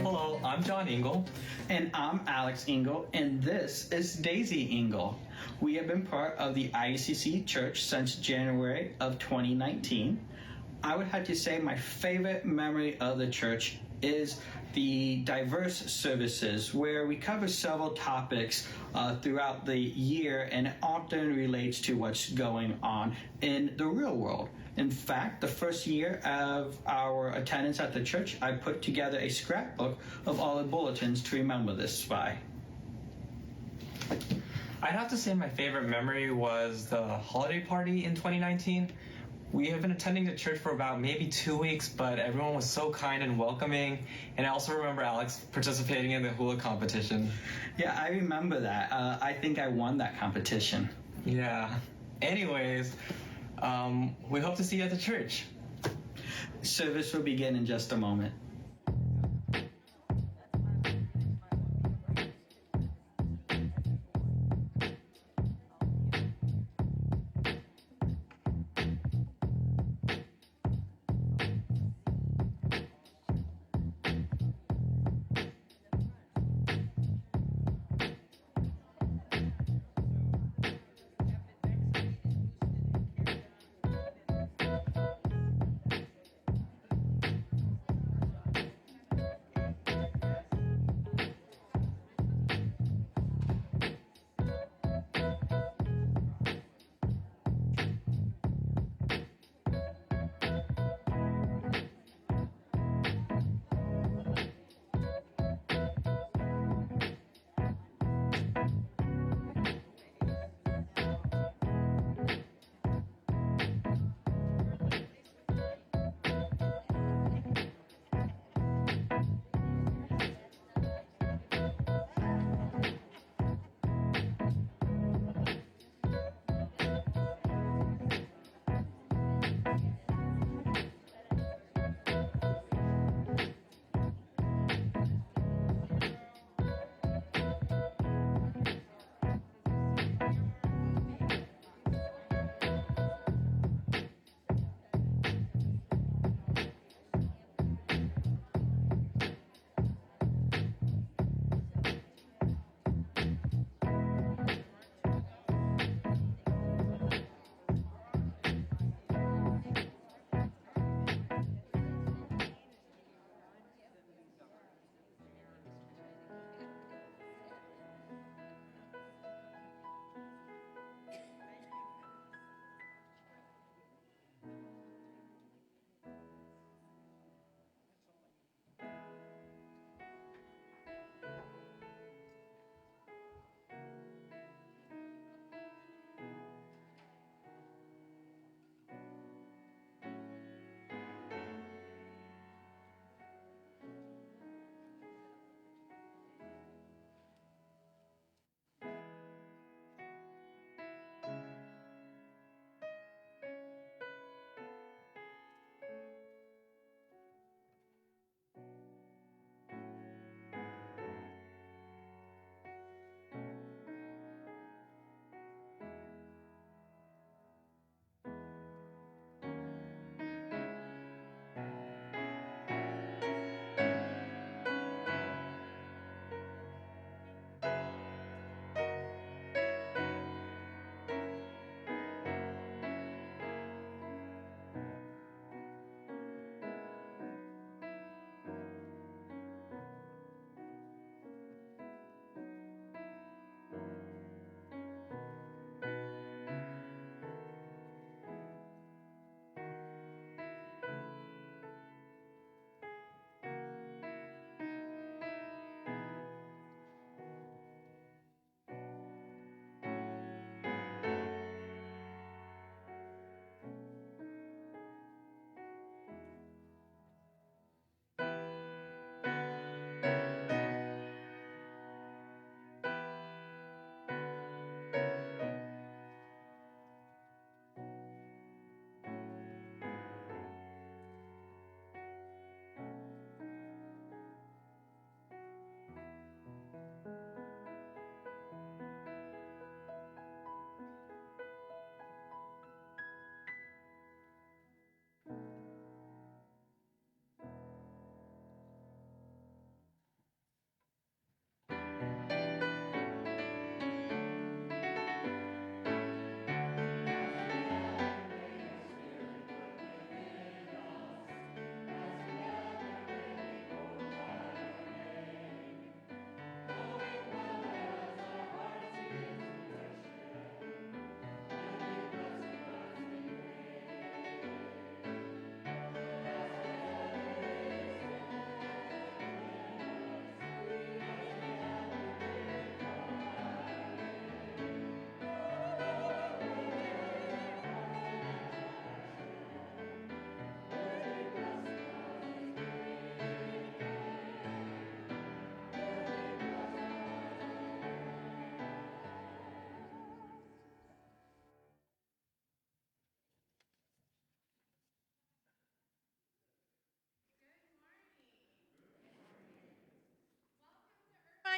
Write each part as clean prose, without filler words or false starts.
Hello, I'm John Engel. And I'm Alex Engel, and this is Daisy Engel. We have been part of the IUCC Church since January of 2019. I would have to say my favorite memory of the church is the diverse services where we cover several topics throughout the year, and it often relates to what's going on in the real world. In fact, the first year of our attendance at the church, I put together a scrapbook of all the bulletins to remember this by. I'd have to say my favorite memory was the holiday party in 2019. We have been attending the church for about maybe 2 weeks, but everyone was so kind and welcoming. And I also remember Alex participating in the hula competition. Yeah, I remember that. I think I won that competition. Yeah. Anyways, we hope to see you at the church. Service will begin in just a moment.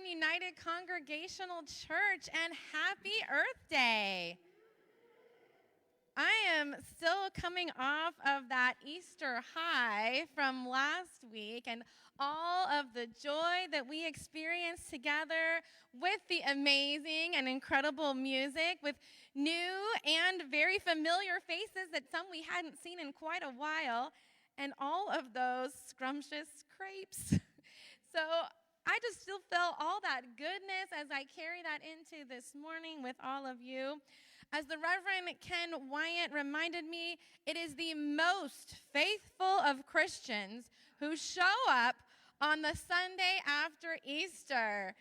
Irvine United Congregational Church, and happy Earth Day. I am still coming off of that Easter high from last week and all of the joy that we experienced together with the amazing and incredible music, with new and very familiar faces that some we hadn't seen in quite a while, and all of those scrumptious crepes. So I just still felt all that goodness as I carry that into this morning with all of you. As the Reverend Ken Wyatt reminded me, it is the most faithful of Christians who show up on the Sunday after Easter.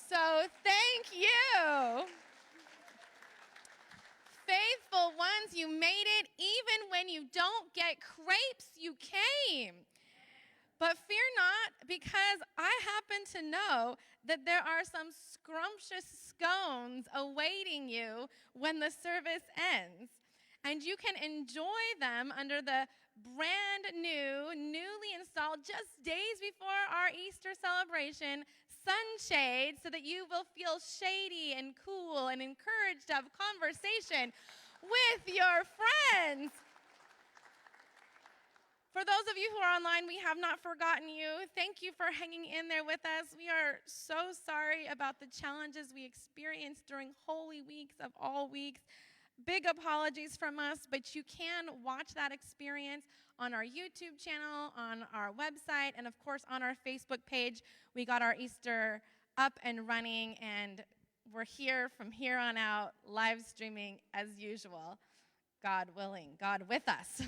So thank you. Faithful ones, you made it. Even when you don't get crepes, you came. But fear not, because I happen to know that there are some scrumptious scones awaiting you when the service ends. And you can enjoy them under the brand new, newly installed, just days before our Easter celebration, sunshade, so that you will feel shady and cool and encouraged to have conversation with your friends. For those of you who are online, we have not forgotten you. Thank you for hanging in there with us. We are so sorry about the challenges we experienced during Holy Weeks of all weeks. Big apologies from us, but you can watch that experience on our YouTube channel, on our website, and of course on our Facebook page. We got our Easter up and running, and we're here from here on out, live streaming as usual. God willing, God with us.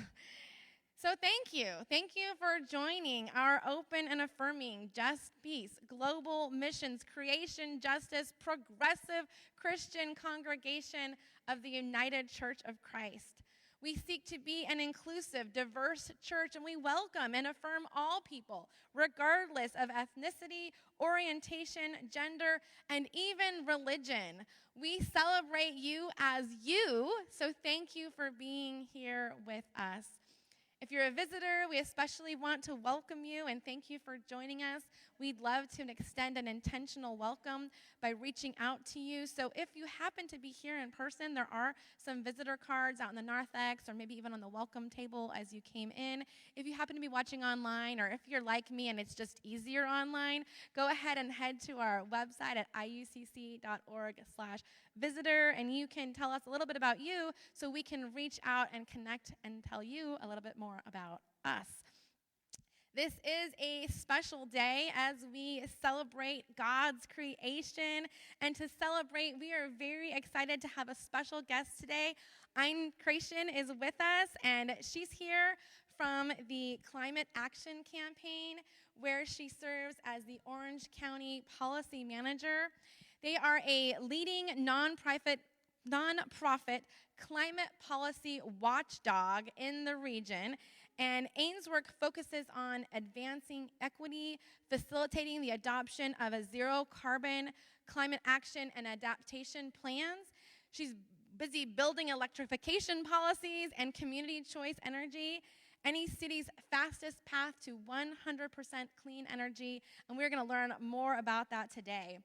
So thank you. Thank you for joining our open and affirming, just peace, global missions, creation, justice, progressive Christian congregation of the United Church of Christ. We seek to be an inclusive, diverse church, and we welcome and affirm all people, regardless of ethnicity, orientation, gender, and even religion. We celebrate you as you, so thank you for being here with us. If you're a visitor, we especially want to welcome you and thank you for joining us. We'd love to extend an intentional welcome by reaching out to you. So if you happen to be here in person, there are some visitor cards out in the narthex or maybe even on the welcome table as you came in. If you happen to be watching online, or if you're like me and it's just easier online, go ahead and head to our website at iucc.org/visitor, and you can tell us a little bit about you so we can reach out and connect and tell you a little bit more about us. This is a special day as we celebrate God's creation. And to celebrate, we are very excited to have a special guest today. Ayn Craciun is with us, and she's here from the Climate Action Campaign, where she serves as the Orange County Policy Manager. They are a leading nonprofit climate policy watchdog in the region, and Ayn's work focuses on advancing equity, facilitating the adoption of a zero-carbon climate action and adaptation plans. She's busy building electrification policies and community choice energy, any city's fastest path to 100% clean energy, and we're going to learn more about that today.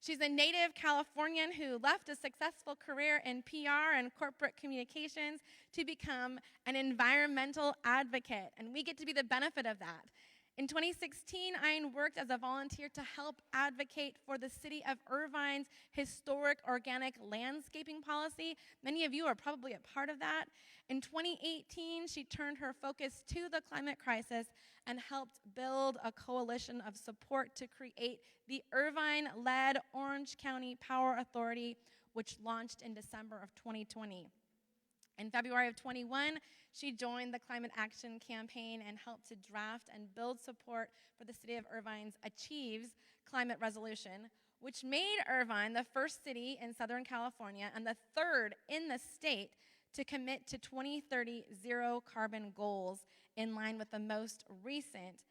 She's a native Californian who left a successful career in PR and corporate communications to become an environmental advocate, and we get to be the benefit of that. In 2016, Ayn worked as a volunteer to help advocate for the city of Irvine's historic organic landscaping policy. Many of you are probably a part of that. In 2018, she turned her focus to the climate crisis and helped build a coalition of support to create the Irvine-led Orange County Power Authority, which launched in December of 2020. In February of 21, she joined the Climate Action Campaign and helped to draft and build support for the city of Irvine's Achieves climate resolution, which made Irvine the first city in Southern California and the third in the state to commit to 2030 zero carbon goals in line with the most recent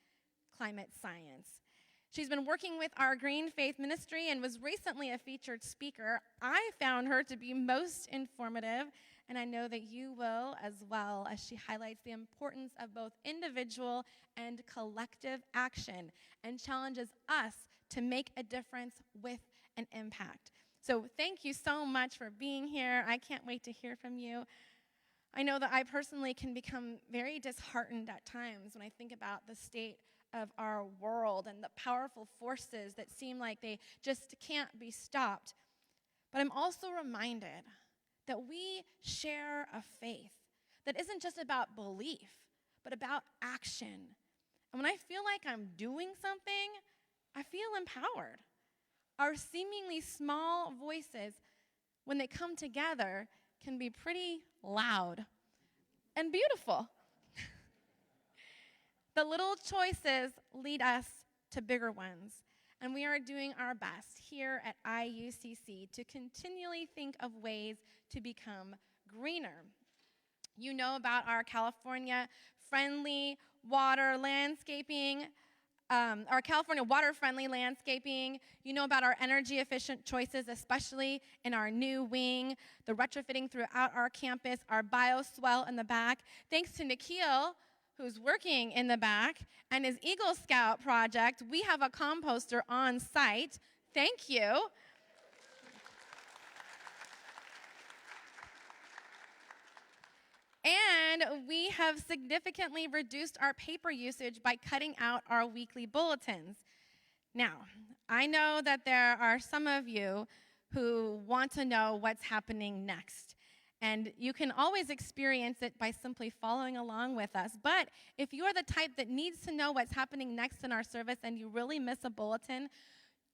climate science. She's been working with our Green Faith Ministry and was recently a featured speaker. I found her to be most informative, and I know that you will as well, as she highlights the importance of both individual and collective action and challenges us to make a difference with an impact. So thank you so much for being here. I can't wait to hear from you. I know that I personally can become very disheartened at times when I think about the state of our world and the powerful forces that seem like they just can't be stopped. But I'm also reminded that we share a faith that isn't just about belief, but about action. And when I feel like I'm doing something, I feel empowered. Our seemingly small voices, when they come together, can be pretty loud and beautiful. The little choices lead us to bigger ones. And we are doing our best here at IUCC to continually think of ways to become greener. You know about our California-friendly water landscaping, our California water-friendly landscaping. You know about our energy-efficient choices, especially in our new wing, the retrofitting throughout our campus, our bioswell in the back. Thanks to Nikhil, who's working in the back, and his Eagle Scout project, we have a composter on site. Thank you. And we have significantly reduced our paper usage by cutting out our weekly bulletins. Now, I know that there are some of you who want to know what's happening next. And you can always experience it by simply following along with us. But if you are the type that needs to know what's happening next in our service and you really miss a bulletin,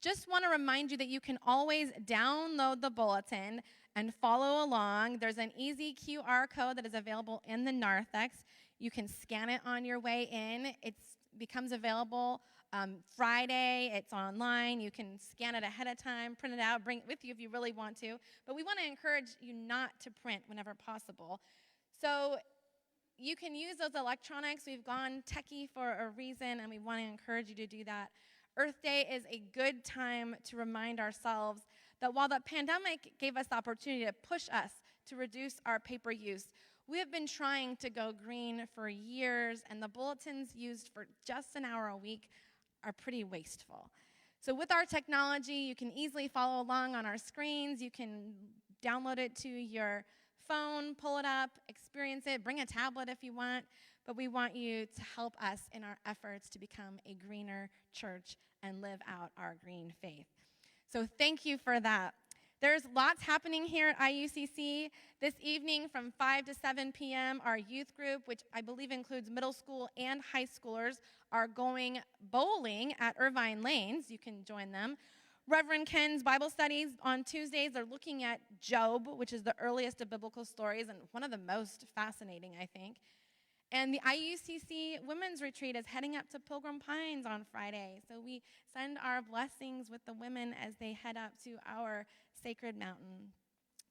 just want to remind you that you can always download the bulletin and follow along. There's an easy QR code that is available in the narthex. You can scan it on your way in. It becomes available Friday. It's online. You can scan it ahead of time, print it out, bring it with you if you really want to. But we want to encourage you not to print whenever possible. So you can use those electronics. We've gone techie for a reason, and we want to encourage you to do that. Earth Day is a good time to remind ourselves that while the pandemic gave us the opportunity to push us to reduce our paper use, we have been trying to go green for years, and the bulletins used for just an hour a week are pretty wasteful. So with our technology, you can easily follow along on our screens. You can download it to your phone, pull it up, experience it, bring a tablet if you want. But we want you to help us in our efforts to become a greener church and live out our green faith. So thank you for that. There's lots happening here at IUCC. This evening from 5 to 7 p.m., our youth group, which I believe includes middle school and high schoolers, are going bowling at Irvine Lanes. You can join them. Reverend Ken's Bible studies on Tuesdays, they're looking at Job, which is the earliest of biblical stories and one of the most fascinating, I think. And the IUCC Women's Retreat is heading up to Pilgrim Pines on Friday. So we send our blessings with the women as they head up to our sacred mountain.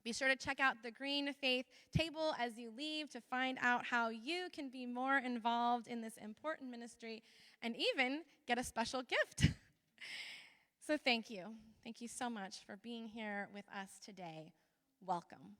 Be sure to check out the Green Faith table as you leave to find out how you can be more involved in this important ministry and even get a special gift. So thank you. Thank you so much for being here with us today. Welcome.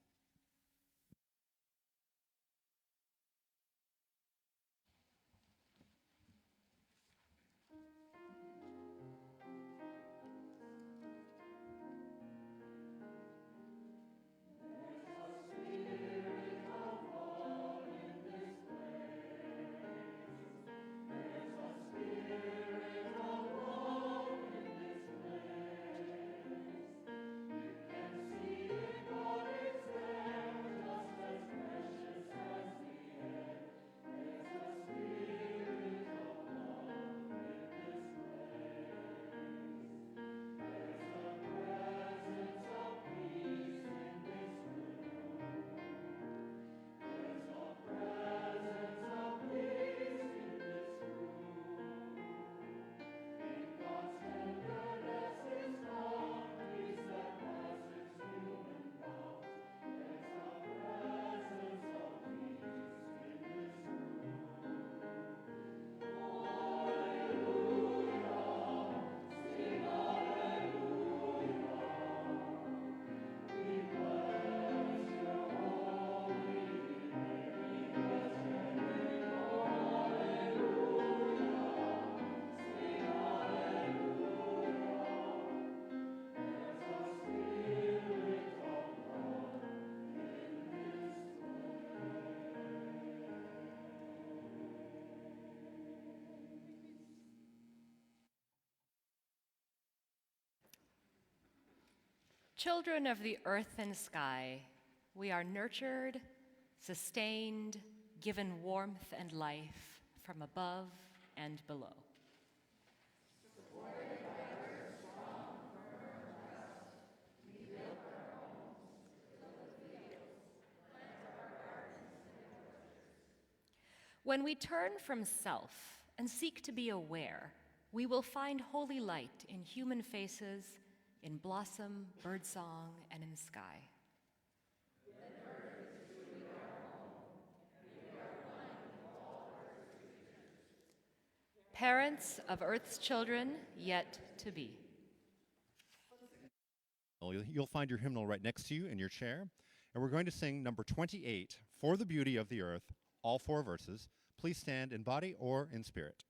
Children of the earth and sky, we are nurtured, sustained, given warmth and life from above and below. When we turn from self and seek to be aware, we will find holy light in human faces, in blossom, birdsong, and in sky. Parents of Earth's children yet to be. You'll find your hymnal right next to you in your chair, and we're going to sing number 28, For the Beauty of the Earth, all 4 verses. Please stand in body or in spirit.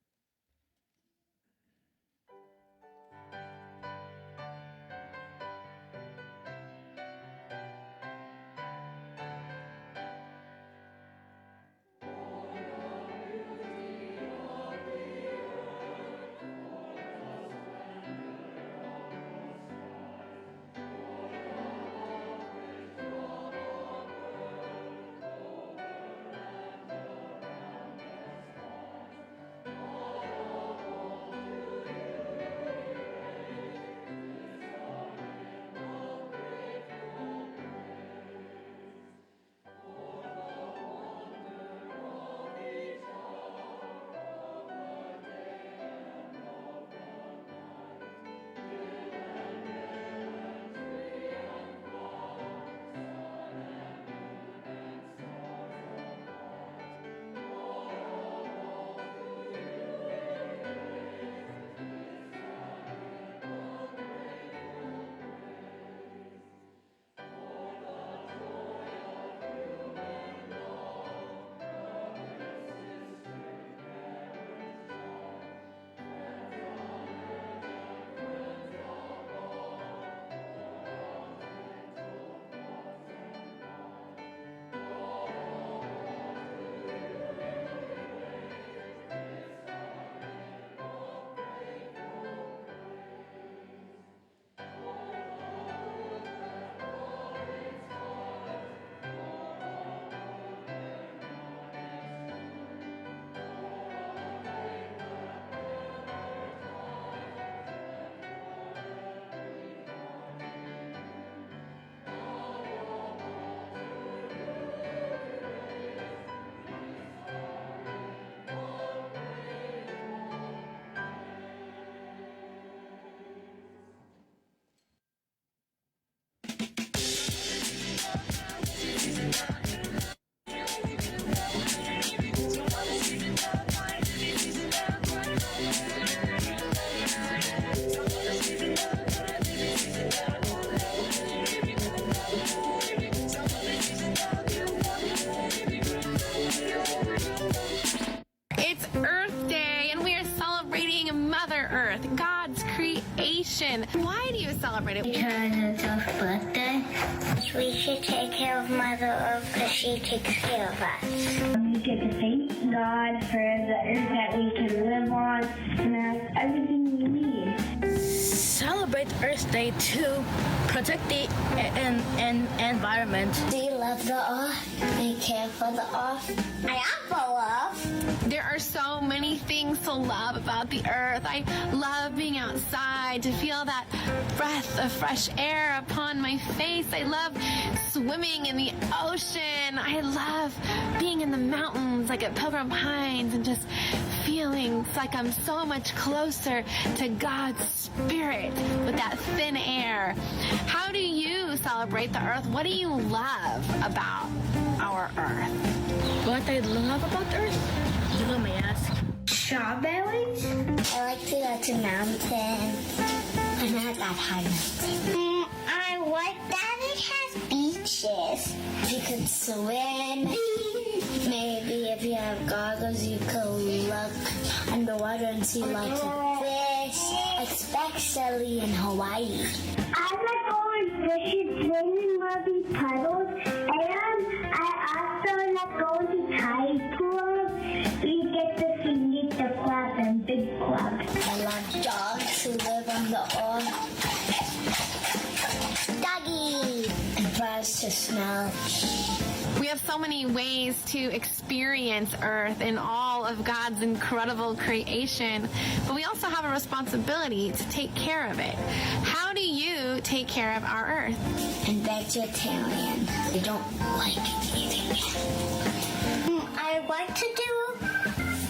Why do you celebrate it? Because it's our birthday. We should take care of Mother Earth because she takes care of us. We get to thank God for the earth that we can live on and that's everything we need. Celebrate Earth Day to protect the environment. Do you love the earth? Do you care for the earth? I am for love. There are so many things to love about the earth. I love being outside, to feel that breath of fresh air upon my face. I love swimming in the ocean. I love being in the mountains like at Pilgrim Pines and just feeling like I'm so much closer to God's Spirit with that thin air. How do you celebrate the earth? What do you love about our earth? What I love about Earth? You may ask. Strawberries? I like to go to mountains. I'm not that high mountain. I like that it has beaches. You could swim. Maybe if you have goggles, you could look underwater and see lots of fish, especially in Hawaii. I like going fishing, swimming in these puddles, and I also like going to tide pools. We get to see the crab and big crab. I love dogs who live on the earth. Dog just to smell it. We have so many ways to experience Earth and all of God's incredible creation, but we also have a responsibility to take care of it. How do you take care of our Earth? And vegetarian. I don't like eating it. I like to do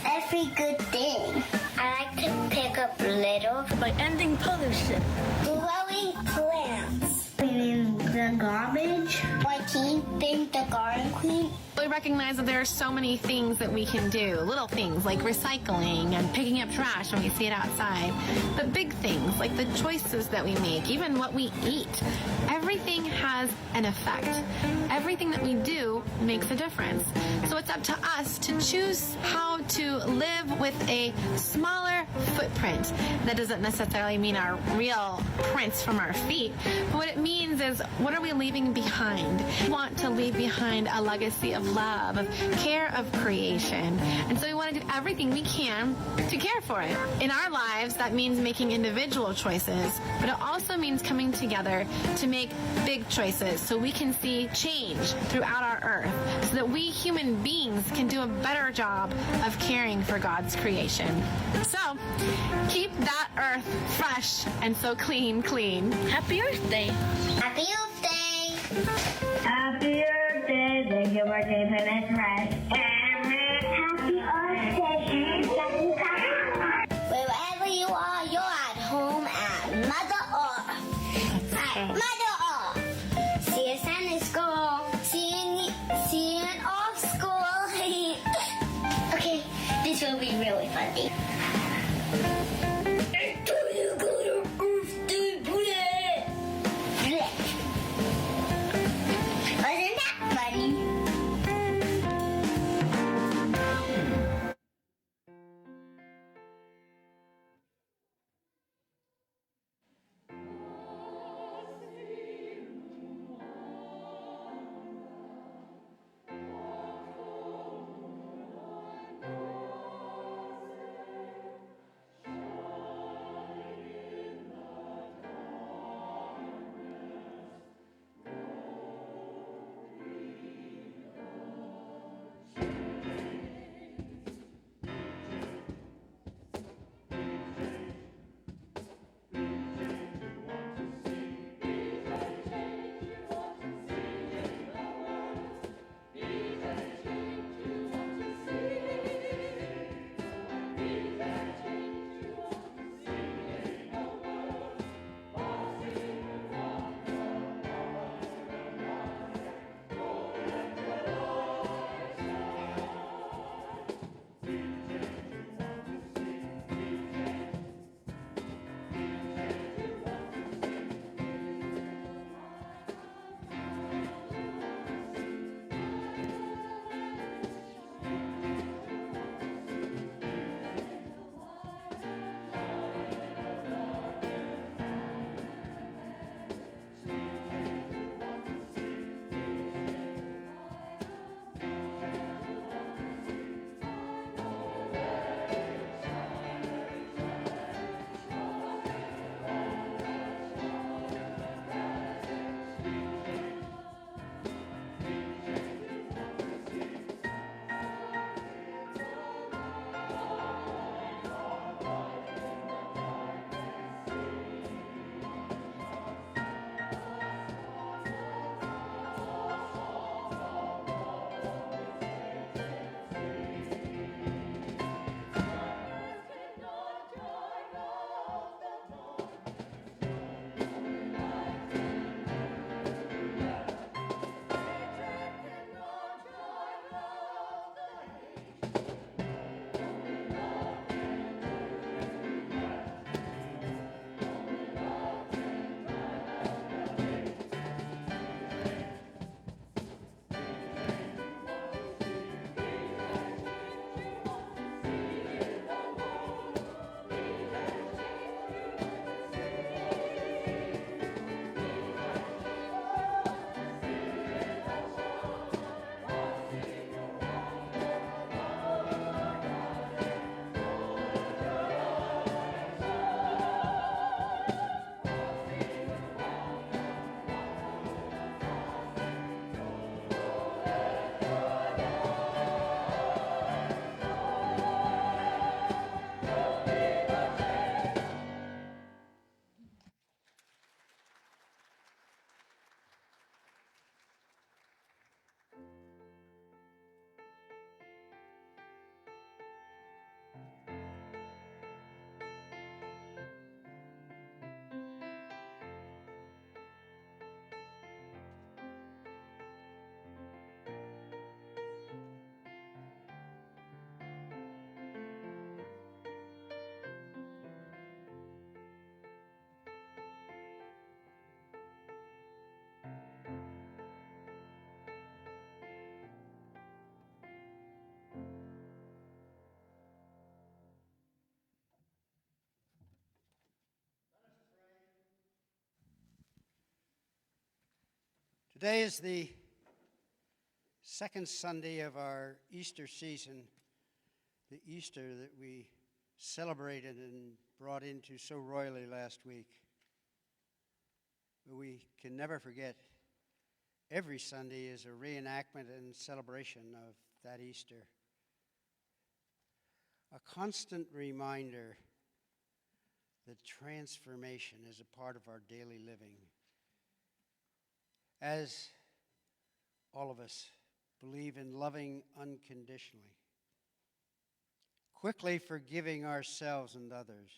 every good thing. I like to pick up litter by ending pollution. growing plants. Cleaning the garbage. By keeping the garden clean. We recognize that there are so many things that we can do. Little things like recycling and picking up trash when we see it outside. But big things like the choices that we make, even what we eat. Everything has an effect. Everything that we do makes a difference. So it's up to us to choose how to live with a smaller footprint. That doesn't necessarily mean our real prints from our feet, but what it means is, what are we leaving behind? We want to leave behind a legacy of love, of care of creation. And so we want to do everything we can to care for it. In our lives, that means making individual choices, but it also means coming together to make big choices so we can see change throughout our earth, so that we human beings can do a better job of caring for God's creation. So, keep that earth fresh and so clean. Happy Earth Day. Happy Earth Day! Happy Earth Day, thank you for keeping it fresh. Happy Earth Day! Wherever you are, you're at home at Mother Earth. At Mother Earth. See you Sunday school. See you in off school. Okay, this will be really funny. Wasn't that funny? Today is the second Sunday of our Easter season, the Easter that we celebrated and brought into so royally last week. But we can never forget, every Sunday is a reenactment and celebration of that Easter. A constant reminder that transformation is a part of our daily living. As all of us believe in loving unconditionally, quickly forgiving ourselves and others,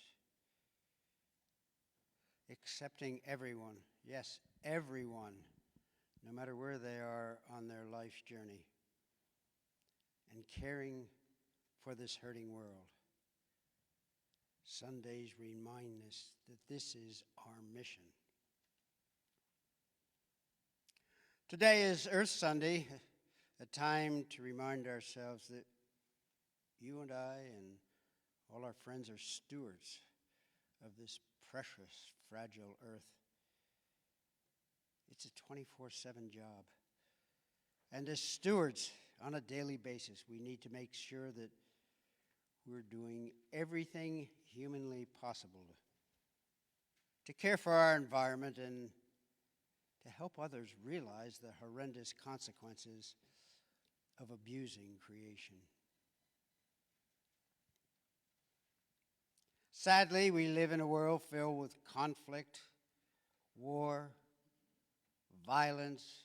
accepting everyone, yes, everyone, no matter where they are on their life's journey, and caring for this hurting world. Sundays remind us that this is our mission. Today is Earth Sunday, a time to remind ourselves that you and I and all our friends are stewards of this precious, fragile earth. It's a 24/7 job. And as stewards, on a daily basis, we need to make sure that we're doing everything humanly possible to care for our environment and to help others realize the horrendous consequences of abusing creation. Sadly, we live in a world filled with conflict, war, violence,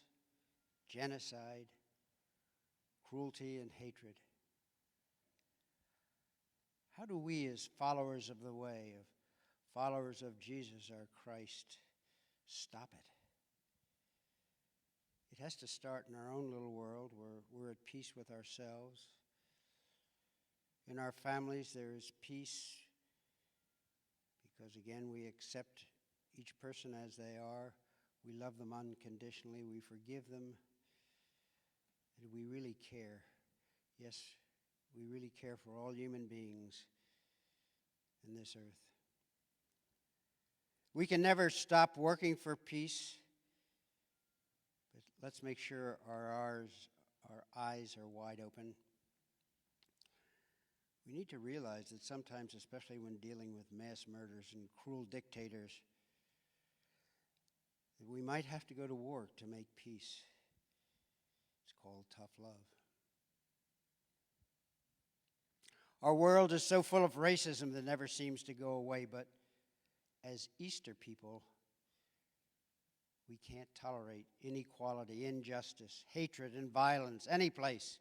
genocide, cruelty, and hatred. How do we, as followers of the way, of followers of Jesus, our Christ, stop it? It has to start in our own little world where we're at peace with ourselves. In our families, there is peace because, again, we accept each person as they are. We love them unconditionally. We forgive them. And we really care. Yes, we really care for all human beings in this earth. We can never stop working for peace, but let's make sure our eyes are wide open. We need to realize that sometimes, especially when dealing with mass murders and cruel dictators, that we might have to go to war to make peace. It's called tough love. Our world is so full of racism that never seems to go away, but as Easter people, we can't tolerate inequality, injustice, hatred, and violence any place.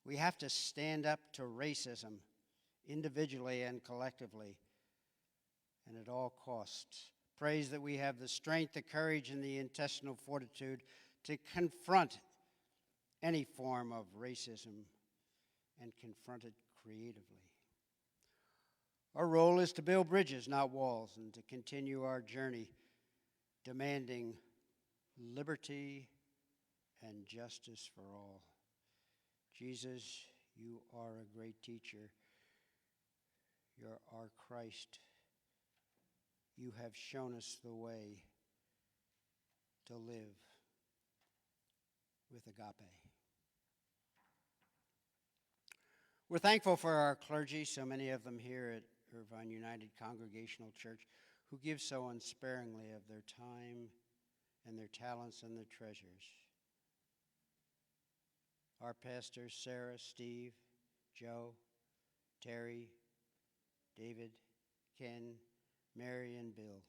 We have to stand up to racism individually and collectively and at all costs. Praise that we have the strength, the courage, and the intestinal fortitude to confront any form of racism and confront it creatively. Our role is to build bridges, not walls, and to continue our journey demanding liberty and justice for all. Jesus, you are a great teacher. You're our Christ. You have shown us the way to live with agape. We're thankful for our clergy, so many of them here at Irvine United Congregational Church, who give so unsparingly of their time and their talents and their treasures. Our pastors, Sarah, Steve, Joe, Terry, David, Ken, Mary, and Bill.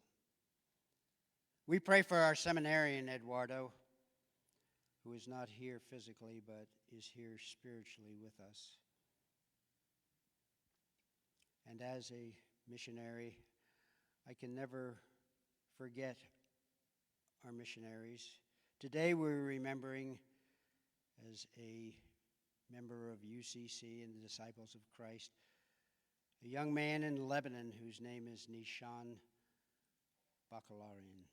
We pray for our seminarian, Eduardo, who is not here physically but is here spiritually with us. And as a missionary, I can never forget our missionaries. Today we're remembering, as a member of IUCC and the Disciples of Christ, a young man in Lebanon whose name is Nishan Bakalarian.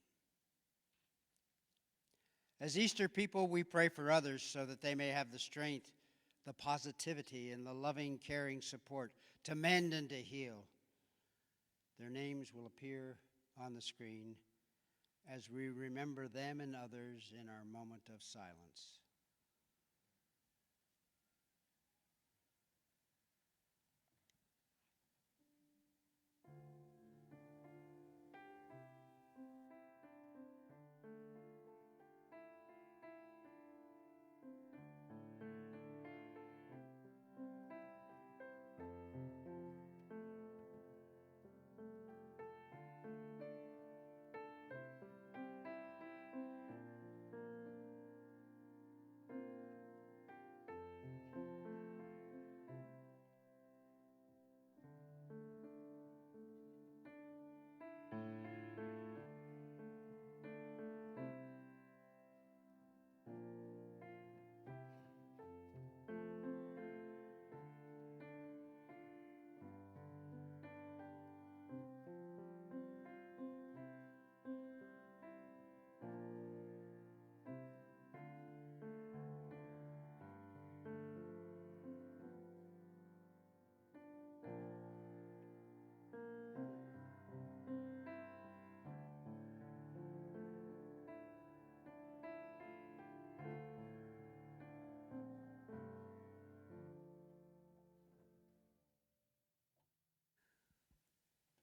As Easter people, we pray for others so that they may have the strength, the positivity, and the loving, caring support to mend and to heal. Their names will appear on the screen. as we remember them and others in our moment of silence.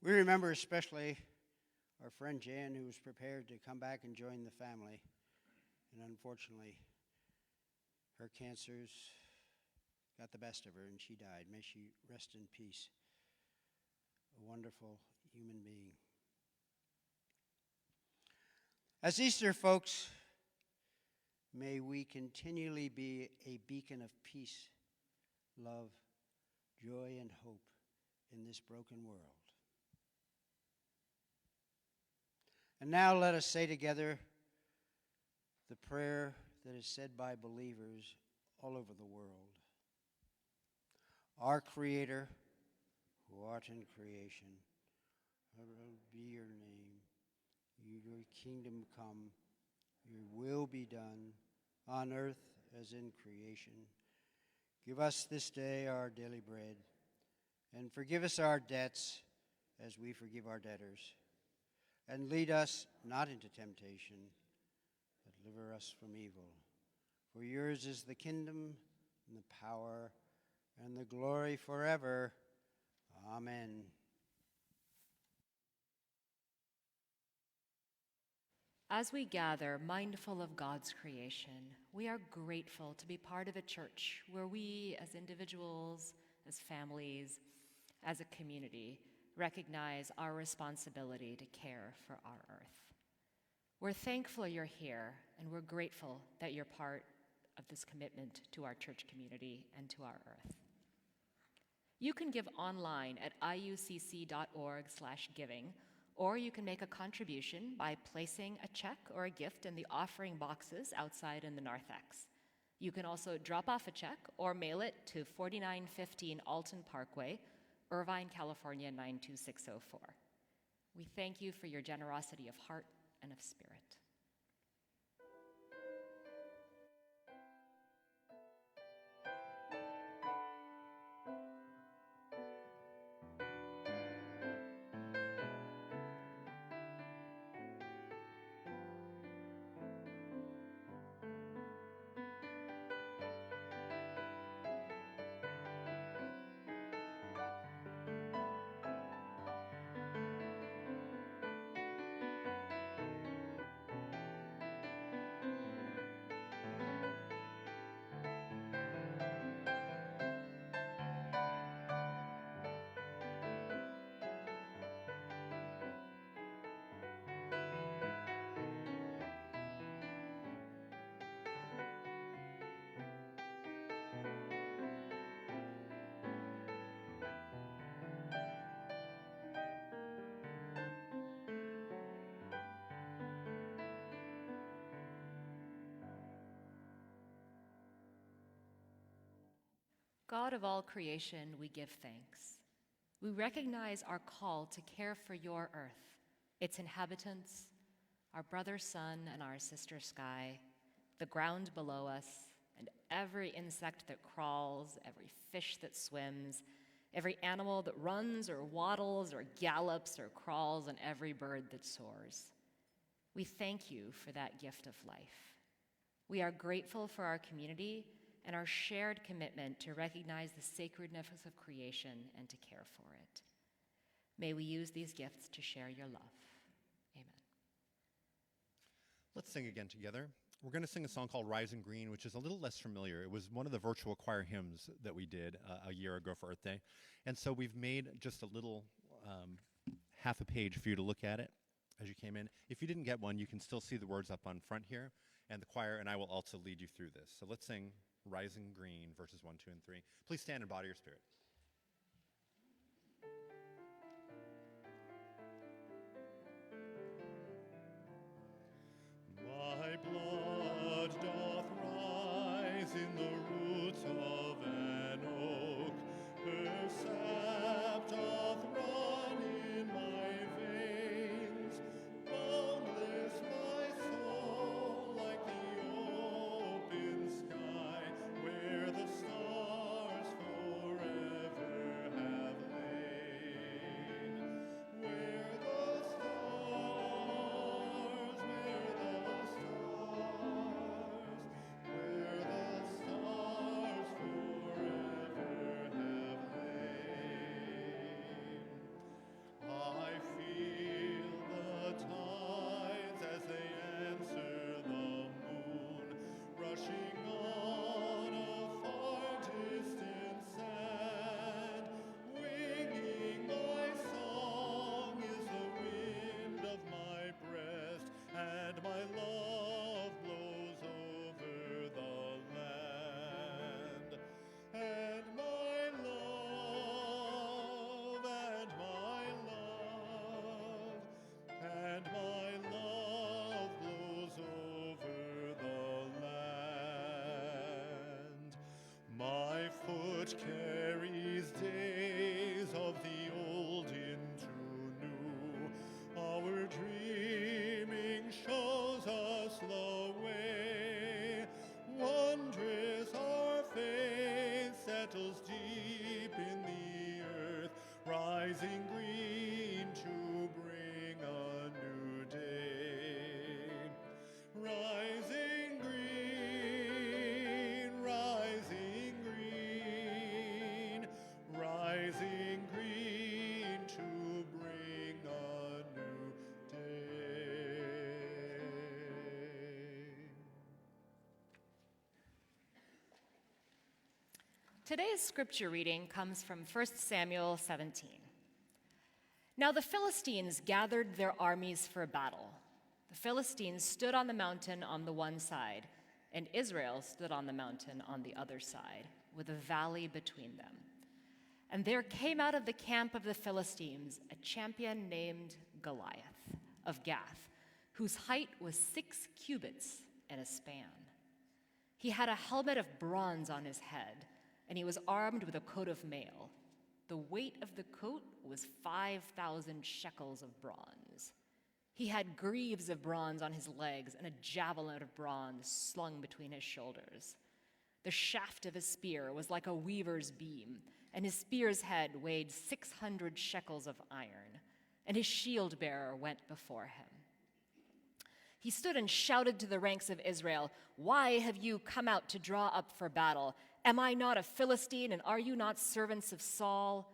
We remember especially our friend Jan, who was prepared to come back and join the family. And unfortunately, her cancers got the best of her and she died. May she rest in peace. A wonderful human being. As Easter folks, may we continually be a beacon of peace, love, joy, and hope in this broken world. And now let us say together the prayer that is said by believers all over the world. Our Creator, who art in creation, hallowed be your name. Your kingdom come, your will be done on earth as in creation. Give us this day our daily bread, and forgive us our debts as we forgive our debtors. And lead us not into temptation, but deliver us from evil. For yours is the kingdom and the power and the glory forever. Amen. As we gather, mindful of God's creation, we are grateful to be part of a church where we, as individuals, as families, as a community, recognize our responsibility to care for our earth. We're thankful you're here, and we're grateful that you're part of this commitment to our church community and to our earth. You can give online at iucc.org/giving, or you can make a contribution by placing a check or a gift in the offering boxes outside in the narthex. You can also drop off a check or mail it to 4915 Alton Parkway, Irvine, California 92604. We thank you for your generosity of heart and of spirit. God of all creation, we give thanks. We recognize our call to care for your earth, its inhabitants, our brother sun and our sister sky, the ground below us, and every insect that crawls, every fish that swims, every animal that runs or waddles or gallops or crawls, and every bird that soars. We thank you for that gift of life. We are grateful for our community and our shared commitment to recognize the sacredness of creation and to care for it. May we use these gifts to share your love. Amen. Let's sing again together. We're going to sing a song called Rising Green, which is a little less familiar. It was one of the virtual choir hymns that we did a year ago for Earth Day. And so we've made just a little half a page for you to look at it as you came in. If you didn't get one, you can still see the words up on front here. And the choir and I will also lead you through this. So let's sing Rising Green, verses 1, 2, and 3. Please stand in body or spirit. My blood doth rise in the roots of an oak, her sap doth run in my veins, boundless my soul like the open sky, where the stars forever have lain, where the stars, where the stars forever have lain. I feel the tides as they answer the moon, rushing on a far distant sand. Winging my song is the wind of my breast, and my love blows over the land. And my love, and my love, and my love blows over the land. My foot carries days of the old into new. Our dreaming shows us the way. Wondrous our faith settles deep in the earth, rising green to bring a new day. Rising green, rising green, rising green to bring a new day. Today's scripture reading comes from 1 Samuel 17. Now the Philistines gathered their armies for battle. The Philistines stood on the mountain on the one side, and Israel stood on the mountain on the other side, with a valley between them. And there came out of the camp of the Philistines a champion named Goliath of Gath, whose height was 6 cubits and a span. He had a helmet of bronze on his head, and he was armed with a coat of mail. The weight of the coat was 5,000 shekels of bronze. He had greaves of bronze on his legs and a javelin of bronze slung between his shoulders. The shaft of his spear was like a weaver's beam, and his spear's head weighed 600 shekels of iron, and his shield bearer went before him. He stood and shouted to the ranks of Israel, "Why have you come out to draw up for battle? Am I not a Philistine, and are you not servants of Saul?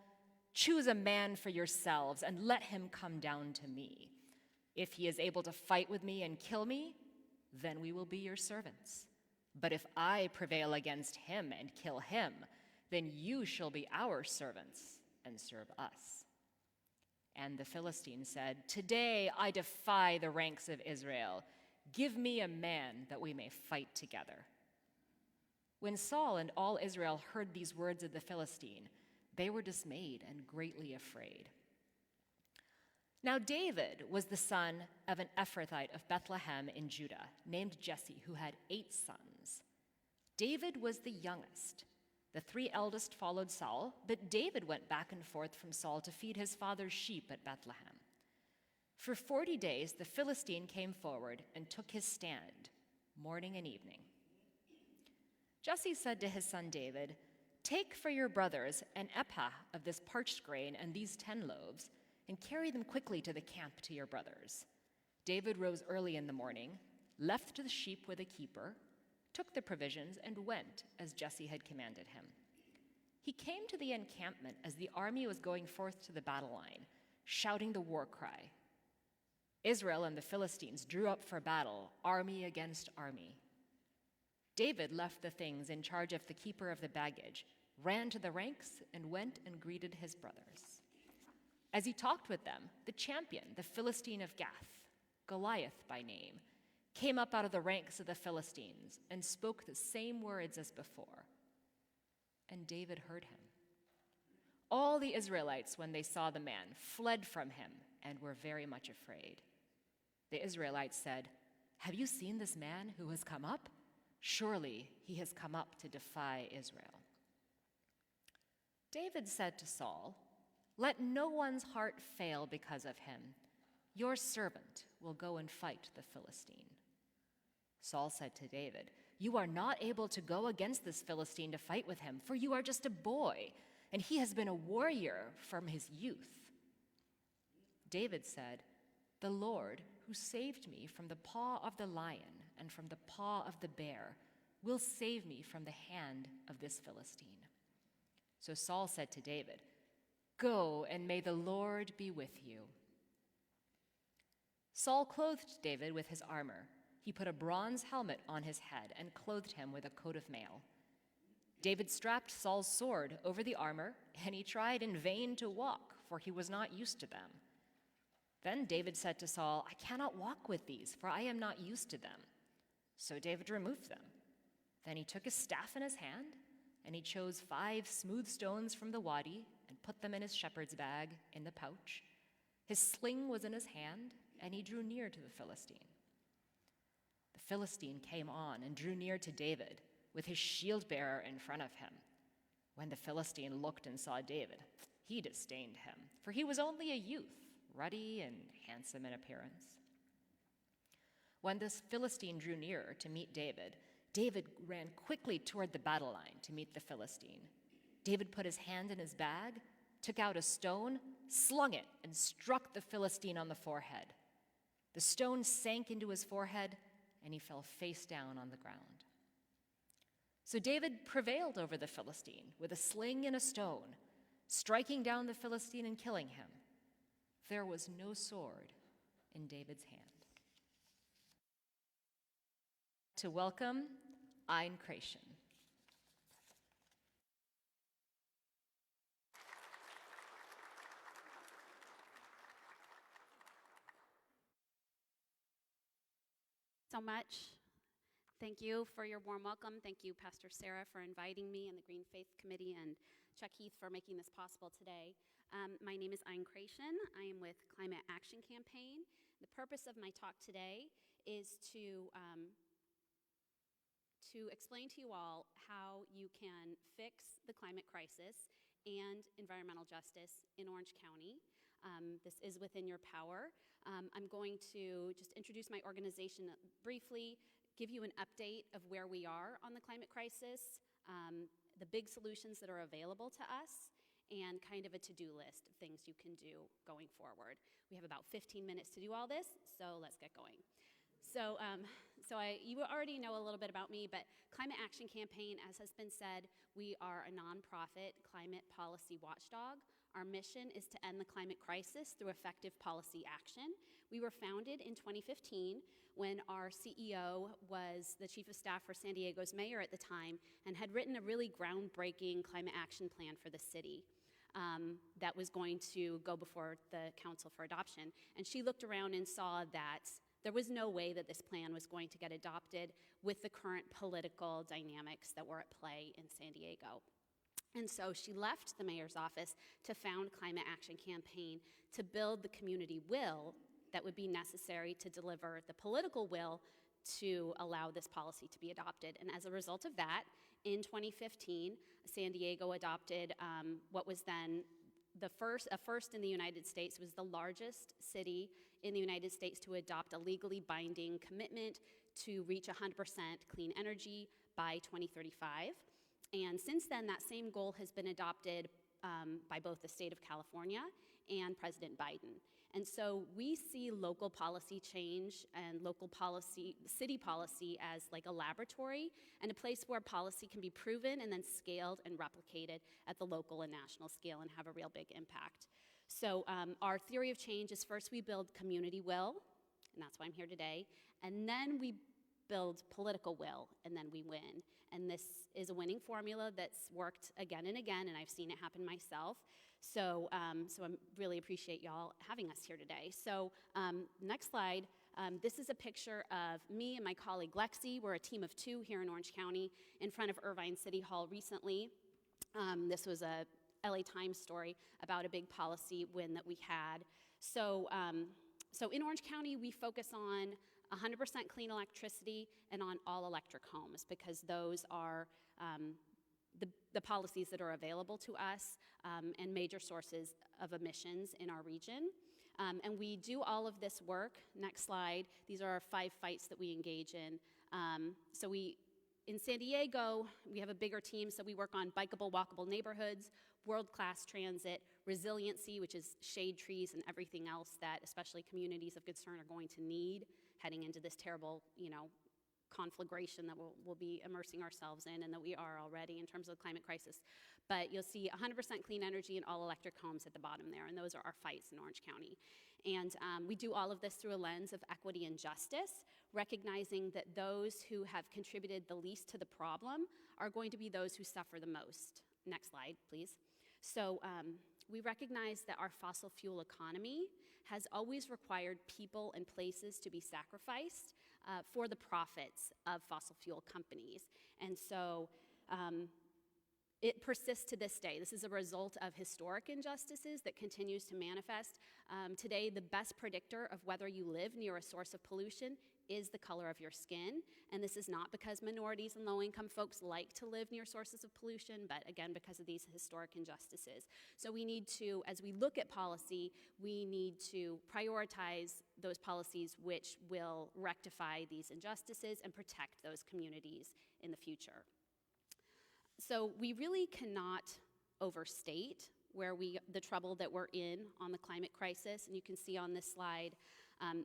Choose a man for yourselves, and let him come down to me. If he is able to fight with me and kill me, then we will be your servants. But if I prevail against him and kill him, then you shall be our servants and serve us." And the Philistine said, "Today I defy the ranks of Israel. Give me a man that we may fight together." When Saul and all Israel heard these words of the Philistine, they were dismayed and greatly afraid. Now David was the son of an Ephrathite of Bethlehem in Judah, named Jesse, who had 8 sons. David was the youngest. The 3 eldest followed Saul, but David went back and forth from Saul to feed his father's sheep at Bethlehem. For 40 days the Philistine came forward and took his stand, morning and evening. Jesse said to his son David, "Take for your brothers an ephah of this parched grain and these 10 loaves, and carry them quickly to the camp to your brothers. David rose early in the morning, left the sheep with a keeper, took the provisions, and went as Jesse had commanded him. He came to the encampment as the army was going forth to the battle line, shouting the war cry. Israel and the Philistines drew up for battle, army against army. David left the things in charge of the keeper of the baggage, ran to the ranks, and went and greeted his brothers. As he talked with them, the champion, the Philistine of Gath, Goliath by name, came up out of the ranks of the Philistines and spoke the same words as before. And David heard him. All the Israelites, when they saw the man, fled from him and were very much afraid. The Israelites said, "Have you seen this man who has come up? Surely he has come up to defy Israel." David said to Saul, "Let no one's heart fail because of him. Your servant will go and fight the Philistine." Saul said to David, "You are not able to go against this Philistine to fight with him, for you are just a boy, and he has been a warrior from his youth." David said, "The Lord, who saved me from the paw of the lion and from the paw of the bear, will save me from the hand of this Philistine." So Saul said to David, "Go, and may the Lord be with you." Saul clothed David with his armor. He put a bronze helmet on his head and clothed him with a coat of mail. David strapped Saul's sword over the armor, and he tried in vain to walk, for he was not used to them. Then David said to Saul, "I cannot walk with these, for I am not used to them." So David removed them. Then he took his staff in his hand, and he chose 5 smooth stones from the wadi and put them in his shepherd's bag in the pouch. His sling was in his hand, and he drew near to the Philistine. The Philistine came on and drew near to David, with his shield-bearer in front of him. When the Philistine looked and saw David, he disdained him, for he was only a youth, ruddy and handsome in appearance. When this Philistine drew nearer to meet David, David ran quickly toward the battle line to meet the Philistine. David put his hand in his bag, took out a stone, slung it, and struck the Philistine on the forehead. The stone sank into his forehead, and he fell face down on the ground. So David prevailed over the Philistine with a sling and a stone, striking down the Philistine and killing him. There was no sword in David's hand. To welcome Ayn Craciun. So much. Thank you for your warm welcome. Thank you, Pastor Sarah, for inviting me and the Green Faith Committee, and Chuck Heath for making this possible today. My name is Ayn Craciun. I am with Climate Action Campaign. The purpose of my talk today is to explain to you all how you can fix the climate crisis and environmental justice in Orange County. This is within your power. I'm going to just introduce my organization briefly, give you an update of where we are on the climate crisis, the big solutions that are available to us, and kind of a to-do list of things you can do going forward. We have about 15 minutes to do all this, so let's get going. You already know a little bit about me, but Climate Action Campaign, as has been said, we are a nonprofit climate policy watchdog. Our mission is to end the climate crisis through effective policy action. We were founded in 2015 when our CEO was the chief of staff for San Diego's mayor at the time and had written a really groundbreaking climate action plan for the city that was going to go before the council for adoption. And she looked around and saw that there was no way that this plan was going to get adopted with the current political dynamics that were at play in San Diego. And so she left the mayor's office to found Climate Action Campaign to build the community will that would be necessary to deliver the political will to allow this policy to be adopted. And as a result of that, in 2015, San Diego adopted what was then a first in the United States. It was the largest city in the United States to adopt a legally binding commitment to reach 100% clean energy by 2035. And since then, that same goal has been adopted by both the state of California and President Biden. And so we see local policy change and local policy, city policy, as like a laboratory and a place where policy can be proven and then scaled and replicated at the local and national scale and have a real big impact. So our theory of change is first we build community will, and that's why I'm here today, and then we build political will, and then we win. And this is a winning formula that's worked again and again, and I've seen it happen myself. So I really appreciate y'all having us here today. So next slide. This is a picture of me and my colleague Lexi. We're a team of 2 here in Orange County in front of Irvine City Hall recently. This was a LA Times story about a big policy win that we had. So in Orange County, we focus on 100% clean electricity and on all electric homes because those are the policies that are available to us and major sources of emissions in our region. And we do all of this work. Next slide. These are our 5 fights that we engage in. In San Diego, we have a bigger team, so we work on bikeable, walkable neighborhoods, world-class transit, resiliency, which is shade trees and everything else that especially communities of concern are going to need heading into this terrible, conflagration that we'll be immersing ourselves in and that we are already in terms of the climate crisis. But you'll see 100% clean energy and all electric homes at the bottom there, and those are our fights in Orange County. And we do all of this through a lens of equity and justice, recognizing that those who have contributed the least to the problem are going to be those who suffer the most. Next slide, please. So we recognize that our fossil fuel economy has always required people and places to be sacrificed for the profits of fossil fuel companies. And so it persists to this day. This is a result of historic injustices that continues to manifest. Today, the best predictor of whether you live near a source of pollution is the color of your skin. And this is not because minorities and low-income folks like to live near sources of pollution, but again, because of these historic injustices. So we need to, as we look at policy, we need to prioritize those policies which will rectify these injustices and protect those communities in the future. So we really cannot overstate the trouble that we're in on the climate crisis. And you can see on this slide,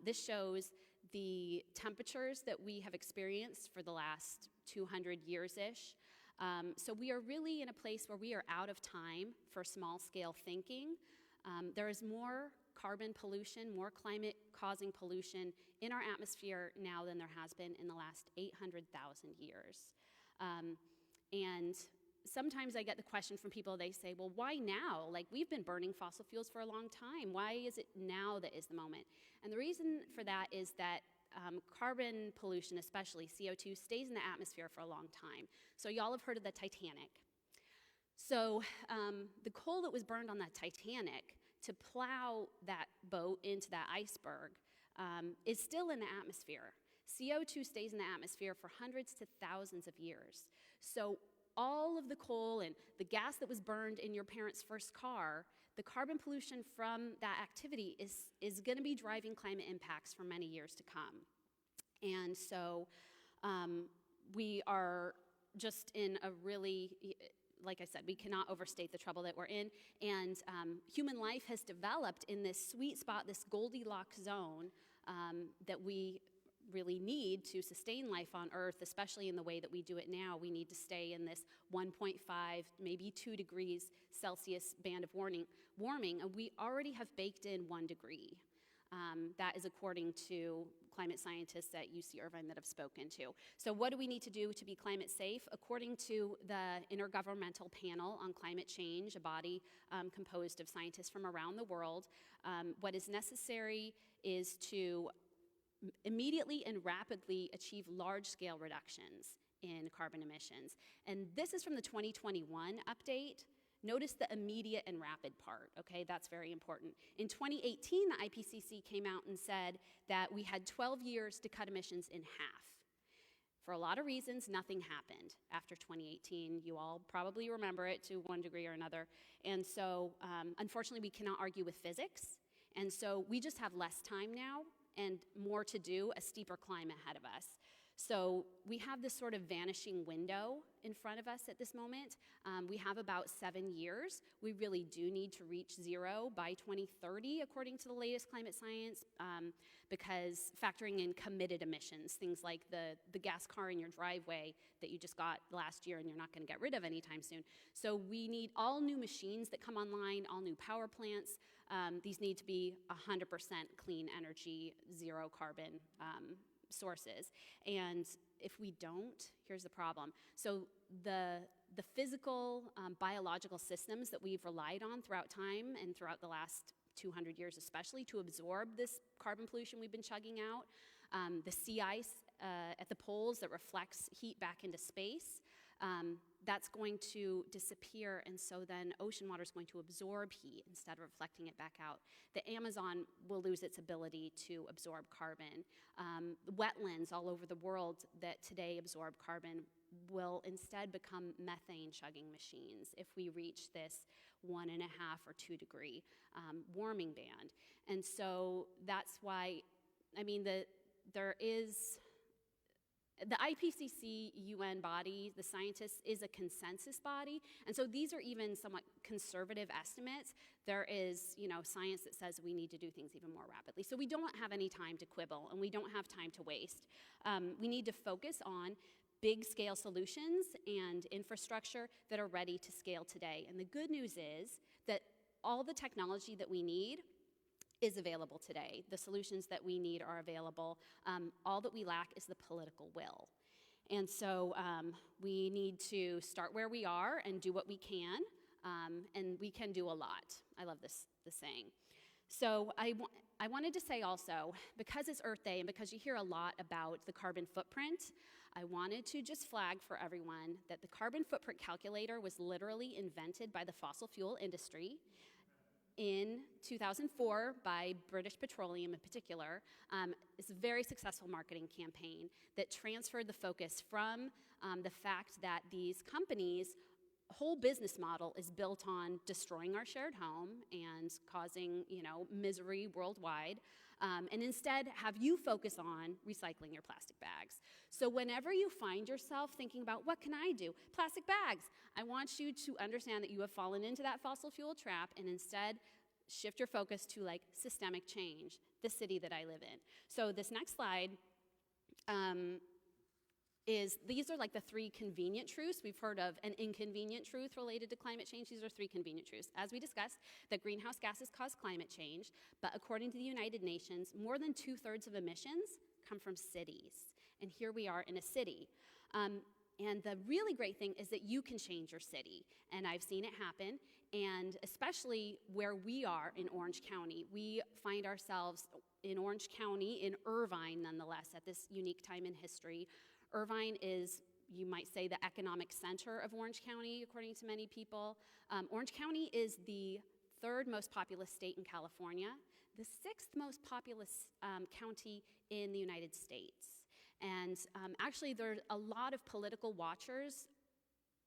this shows the temperatures that we have experienced for the last 200 years-ish. So we are really in a place where we are out of time for small-scale thinking. There is more carbon pollution, more climate-causing pollution in our atmosphere now than there has been in the last 800,000 years. And sometimes I get the question from people, they say, well, why now? Like, we've been burning fossil fuels for a long time. Why is it now that is the moment? And the reason for that is that carbon pollution, especially CO2, stays in the atmosphere for a long time. So y'all have heard of the Titanic. So the coal that was burned on that Titanic to plow that boat into that iceberg is still in the atmosphere. CO2 stays in the atmosphere for hundreds to thousands of years. So all of the coal and the gas that was burned in your parents' first car, the carbon pollution from that activity is going to be driving climate impacts for many years to come. And so we are just in a really, like I said, we cannot overstate the trouble that we're in. And human life has developed in this sweet spot, this Goldilocks zone that we really need to sustain life on Earth, especially in the way that we do it now. We need to stay in this 1.5, maybe 2 degrees Celsius band of warming, and we already have baked in 1 degree. That is according to climate scientists at UC Irvine that I've spoken to. So what do we need to do to be climate safe? According to the Intergovernmental Panel on Climate Change, a body composed of scientists from around the world, what is necessary is to immediately and rapidly achieve large-scale reductions in carbon emissions. And this is from the 2021 update. Notice the immediate and rapid part, okay? That's very important. In 2018, the IPCC came out and said that we had 12 years to cut emissions in half. For a lot of reasons, nothing happened after 2018. You all probably remember it to one degree or another. And so, unfortunately, we cannot argue with physics. And so we just have less time now and more to do, a steeper climb ahead of us. So we have this sort of vanishing window in front of us at this moment. We have about 7 years. We really do need to reach zero by 2030, according to the latest climate science, because factoring in committed emissions, things like the gas car in your driveway that you just got last year and you're not going to get rid of anytime soon. So we need all new machines that come online, all new power plants. These need to be 100% clean energy, zero carbon sources. And if we don't, here's the problem. So the physical, biological systems that we've relied on throughout time and throughout the last 200 years especially to absorb this carbon pollution we've been chugging out, the sea ice at the poles that reflects heat back into space, that's going to disappear, and so then ocean water is going to absorb heat instead of reflecting it back out. The Amazon will lose its ability to absorb carbon. Wetlands all over the world that today absorb carbon will instead become methane chugging machines if we reach this 1.5 or 2 degree warming band. And so that's why, I mean, there is the IPCC UN body, the scientists, is a consensus body, and so these are even somewhat conservative estimates. There is, science that says we need to do things even more rapidly. So we don't have any time to quibble, and we don't have time to waste. We need to focus on big-scale solutions and infrastructure that are ready to scale today. And the good news is that all the technology that we need is available today. The solutions that we need are available. All that we lack is the political will. And so we need to start where we are and do what we can, and we can do a lot. I love this saying. So I wanted to say also, because it's Earth Day and because you hear a lot about the carbon footprint, I wanted to just flag for everyone that the carbon footprint calculator was literally invented by the fossil fuel industry in 2004 by British Petroleum in particular. It's a very successful marketing campaign that transferred the focus from the fact that these companies' whole business model is built on destroying our shared home and causing, misery worldwide, and instead have you focus on recycling your plastic bags. So whenever you find yourself thinking about, what can I do? Plastic bags. I want you to understand that you have fallen into that fossil fuel trap and instead shift your focus to systemic change, the city that I live in. So this next slide these are the 3 convenient truths. We've heard of an inconvenient truth related to climate change. These are 3 convenient truths. As we discussed, that greenhouse gases cause climate change, but according to the United Nations, more than 2/3 of emissions come from cities. And here we are in a city. And the really great thing is that you can change your city. And I've seen it happen. And especially where we are in Orange County, we find ourselves in Orange County, in Irvine nonetheless, at this unique time in history. Irvine is, you might say, the economic center of Orange County, according to many people. Orange County is the 3rd most populous state in California, the 6th most populous county in the United States. And actually, there's a lot of political watchers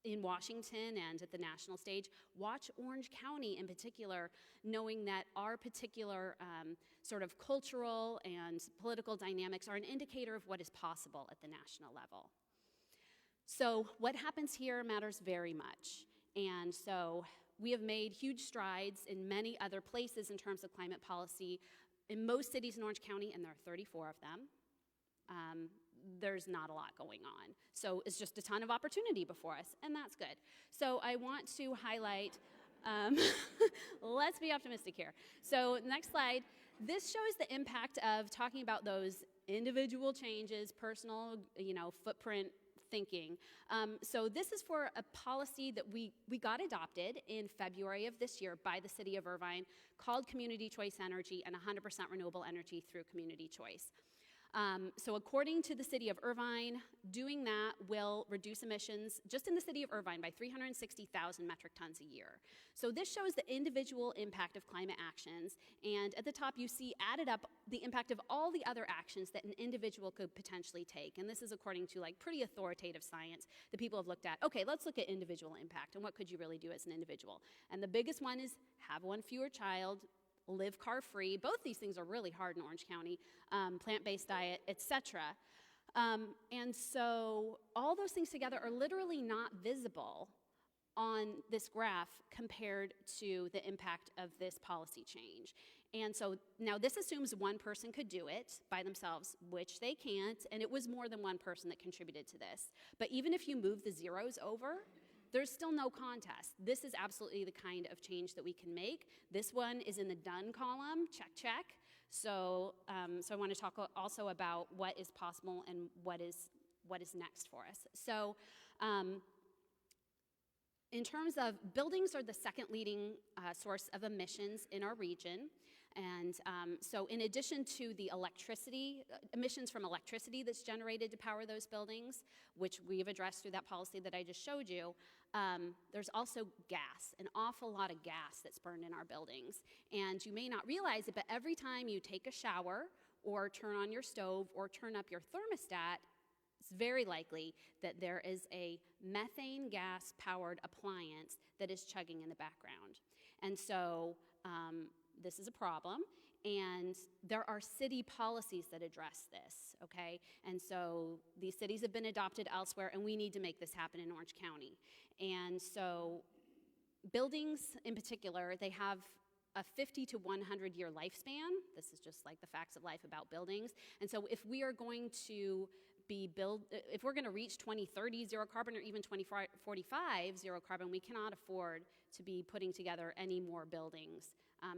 in Washington and at the national stage watch Orange County in particular, knowing that our particular sort of cultural and political dynamics are an indicator of what is possible at the national level. So what happens here matters very much. And so we have made huge strides in many other places in terms of climate policy. In most cities in Orange County, and there are 34 of them, there's not a lot going on. So it's just a ton of opportunity before us, and that's good. So I want to highlight, let's be optimistic here. So next slide, this shows the impact of talking about those individual changes, personal, footprint thinking. So this is for a policy that we got adopted in February of this year by the city of Irvine called Community Choice Energy and 100% renewable energy through community choice. So according to the city of Irvine, doing that will reduce emissions just in the city of Irvine by 360,000 metric tons a year. So this shows the individual impact of climate actions, and at the top you see added up the impact of all the other actions that an individual could potentially take. And this is according to pretty authoritative science that people have looked at. Okay, let's look at individual impact and what could you really do as an individual. And the biggest one is have one fewer child, live car-free. Both these things are really hard in Orange County, plant-based diet, etc. And so all those things together are literally not visible on this graph compared to the impact of this policy change. And so now this assumes one person could do it by themselves, which they can't, and it was more than one person that contributed to this. But even if you move the zeros over, there's still no contest. This is absolutely the kind of change that we can make. This one is in the done column, check, check. So I want to talk also about what is possible and what is next for us. So in terms of buildings are the second leading source of emissions in our region. And so in addition to the emissions from electricity that's generated to power those buildings, which we've addressed through that policy that I just showed you, there's also gas, an awful lot of gas that's burned in our buildings. And you may not realize it, but every time you take a shower or turn on your stove or turn up your thermostat, it's very likely that there is a methane gas-powered appliance that is chugging in the background. And so this is a problem, and there are city policies that address this, okay? And so these cities have been adopted elsewhere, and we need to make this happen in Orange County. And so buildings in particular, they have a 50 to 100 year lifespan. This is just like the facts of life about buildings. And so if we are going to if we're going to reach 2030 zero carbon or even 2045 zero carbon, we cannot afford to be putting together any more buildings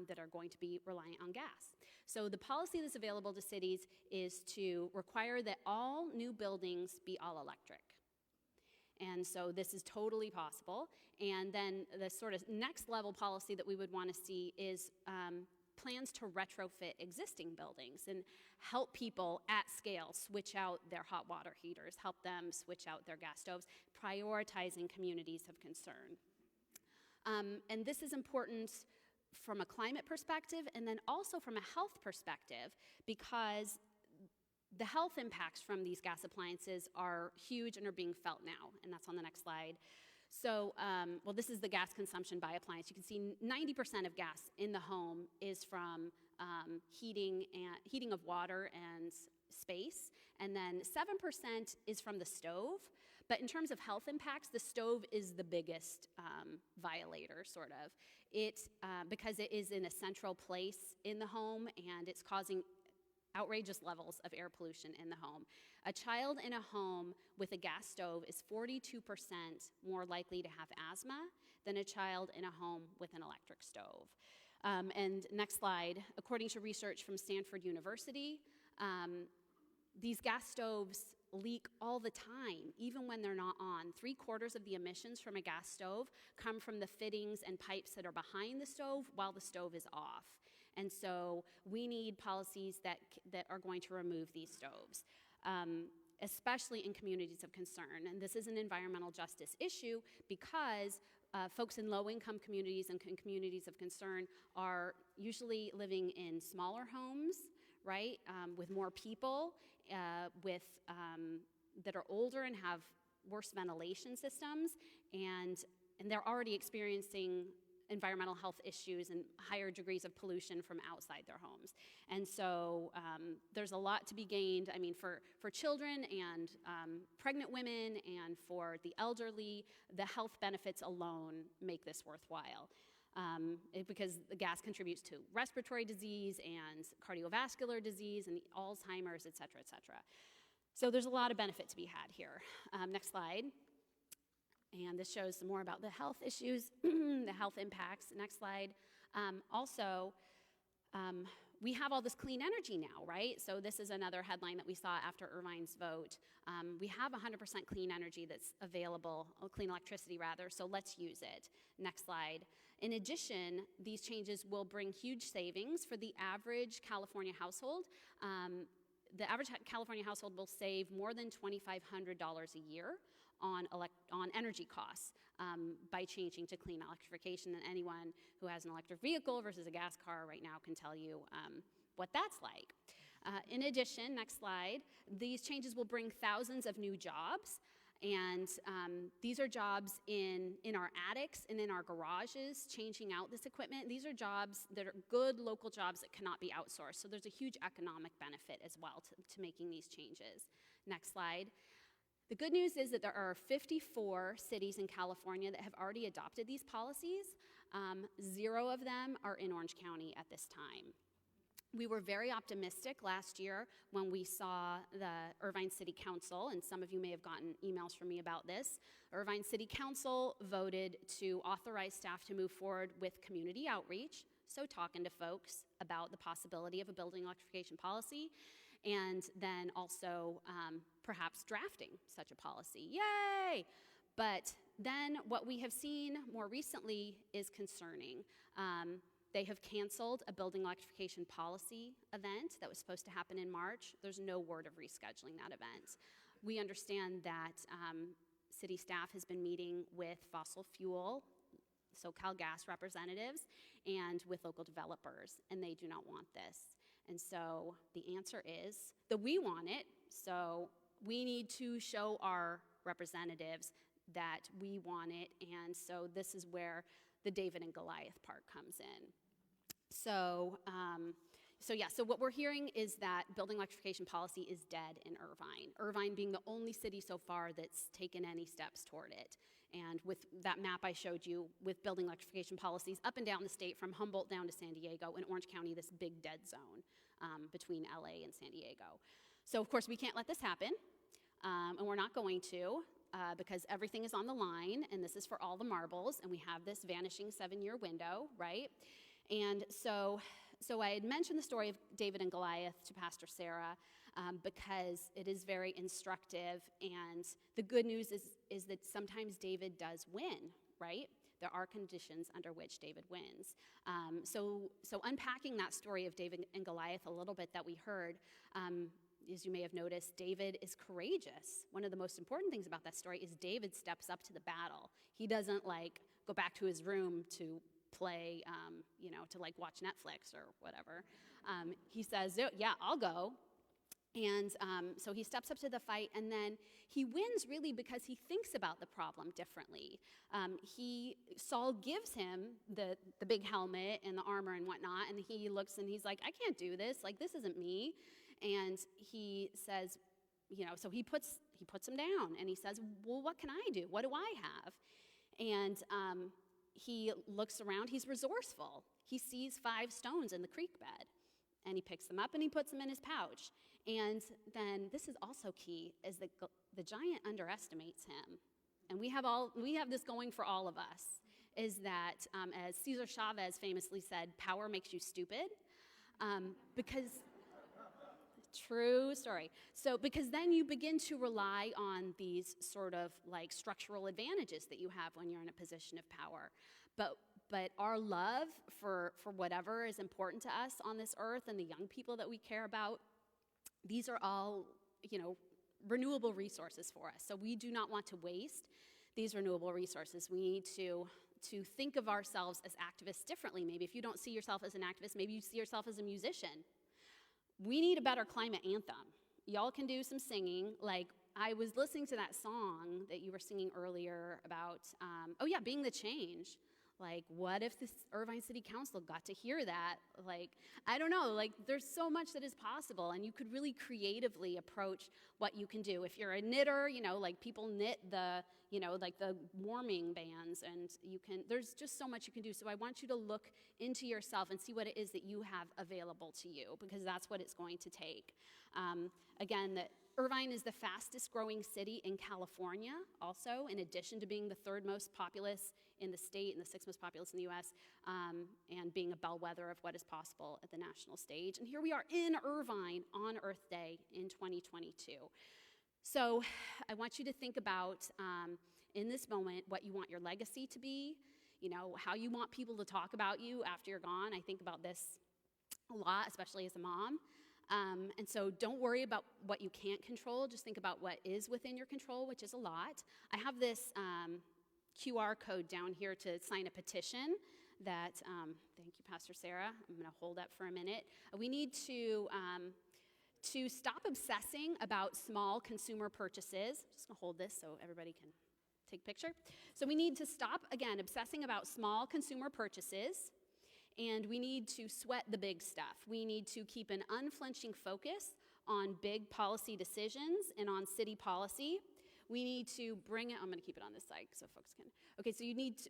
that are going to be reliant on gas. So the policy that's available to cities is to require that all new buildings be all electric. And so this is totally possible. And then the sort of next level policy that we would want to see is plans to retrofit existing buildings and help people at scale switch out their hot water heaters, help them switch out their gas stoves, prioritizing communities of concern. And this is important from a climate perspective and then also from a health perspective, because the health impacts from these gas appliances are huge and are being felt now, and that's on the next slide. So, well, this is the gas consumption by appliance. You can see 90% of gas in the home is from heating of water and space, and then 7% is from the stove. But in terms of health impacts, the stove is the biggest violator, sort of. Because it is in a central place in the home, and it's causing outrageous levels of air pollution in the home. A child in a home with a gas stove is 42% more likely to have asthma than a child in a home with an electric stove. And next slide, according to research from Stanford University, these gas stoves leak all the time, even when they're not on. 3/4 of the emissions from a gas stove come from the fittings and pipes that are behind the stove while the stove is off. And so we need policies that are going to remove these stoves, especially in communities of concern. And this is an environmental justice issue because folks in low-income communities and communities of concern are usually living in smaller homes, right, with more people, that are older and have worse ventilation systems, and they're already experiencing environmental health issues and higher degrees of pollution from outside their homes. And so there's a lot to be gained, I mean, for children and pregnant women and for the elderly. The health benefits alone make this worthwhile. Because the gas contributes to respiratory disease and cardiovascular disease and Alzheimer's, et cetera, et cetera. So there's a lot of benefit to be had here. Next slide. And this shows more about the health issues, the health impacts. Next slide. Also, we have all this clean energy now, right? So this is another headline that we saw after Irvine's vote. We have 100% clean energy that's available, clean electricity rather, so let's use it. Next slide. In addition, these changes will bring huge savings for the average California household. The average California household will save more than $2,500 a year on energy costs by changing to clean electrification. And anyone who has an electric vehicle versus a gas car right now can tell you what that's like. In addition, next slide, these changes will bring thousands of new jobs. And these are jobs in our attics and in our garages, changing out this equipment. These are jobs that are good local jobs that cannot be outsourced. So there's a huge economic benefit as well to making these changes. Next slide. The good news is that there are 54 cities in California that have already adopted these policies. 0 of them are in Orange County at this time. We were very optimistic last year when we saw the Irvine City Council, and some of you may have gotten emails from me about this. Irvine City Council voted to authorize staff to move forward with community outreach, so talking to folks about the possibility of a building electrification policy, and then also perhaps drafting such a policy. Yay! But then what we have seen more recently is concerning. They have canceled a building electrification policy event that was supposed to happen in March. There's no word of rescheduling that event. We understand that city staff has been meeting with fossil fuel, SoCal gas representatives, and with local developers, and they do not want this. And so the answer is that we want it, so we need to show our representatives that we want it, and so this is where the David and Goliath part comes in. So what we're hearing is that building electrification policy is dead in Irvine. Irvine being the only city so far that's taken any steps toward it. And with that map I showed you, with building electrification policies up and down the state, from Humboldt down to San Diego, and Orange County, this big dead zone between LA and San Diego. So of course we can't let this happen, and we're not going to. Because everything is on the line, and this is for all the marbles, and we have this vanishing 7-year window, right? And so I had mentioned the story of David and Goliath to Pastor Sarah because it is very instructive, and the good news is that sometimes David does win, right? There are conditions under which David wins. So unpacking that story of David and Goliath a little bit that we heard, as you may have noticed, David is courageous. One of the most important things about that story is David steps up to the battle. He doesn't go back to his room to play, to watch Netflix or whatever. He says, yeah, I'll go. And so he steps up to the fight, and then he wins really because he thinks about the problem differently. Saul gives him the big helmet and the armor and whatnot, and he looks and he's like, I can't do this. This isn't me. And he says, so he puts him down, and he says, well, what can I do? What do I have? And he looks around. He's resourceful. He sees 5 stones in the creek bed, and he picks them up and he puts them in his pouch. And then this is also key, is that the giant underestimates him. And we have this going for all of us, is that, as Cesar Chavez famously said, power makes you stupid, because... True story. So, because then you begin to rely on these sort of structural advantages that you have when you're in a position of power. But our love for whatever is important to us on this earth and the young people that we care about, these are all, renewable resources for us. So we do not want to waste these renewable resources. We need to think of ourselves as activists differently. Maybe if you don't see yourself as an activist, maybe you see yourself as a musician. We need a better climate anthem. Y'all can do some singing. I was listening to that song that you were singing earlier about, being the change. What if this Irvine City Council got to hear that? I don't know, there's so much that is possible, and you could really creatively approach what you can do. If you're a knitter, people knit the warming bands, and there's just so much you can do. So I want you to look into yourself and see what it is that you have available to you, because that's what it's going to take. Again, Irvine is the fastest growing city in California, also, in addition to being the 3rd most populous in the state and the 6th most populous in the US, and being a bellwether of what is possible at the national stage. And here we are in Irvine on Earth Day in 2022. So I want you to think about, in this moment, what you want your legacy to be, how you want people to talk about you after you're gone. I think about this a lot, especially as a mom. And so don't worry about what you can't control. Just think about what is within your control, which is a lot. I have this QR code down here to sign a petition that, thank you, Pastor Sarah. I'm going to hold up for a minute. We need to stop obsessing about small consumer purchases. I'm just going to hold this so everybody can take a picture. So we need to stop, again, obsessing about small consumer purchases. And we need to sweat the big stuff. We need to keep an unflinching focus on big policy decisions and on city policy. We need to bring it, I'm going to keep it on this side so folks can. Okay, so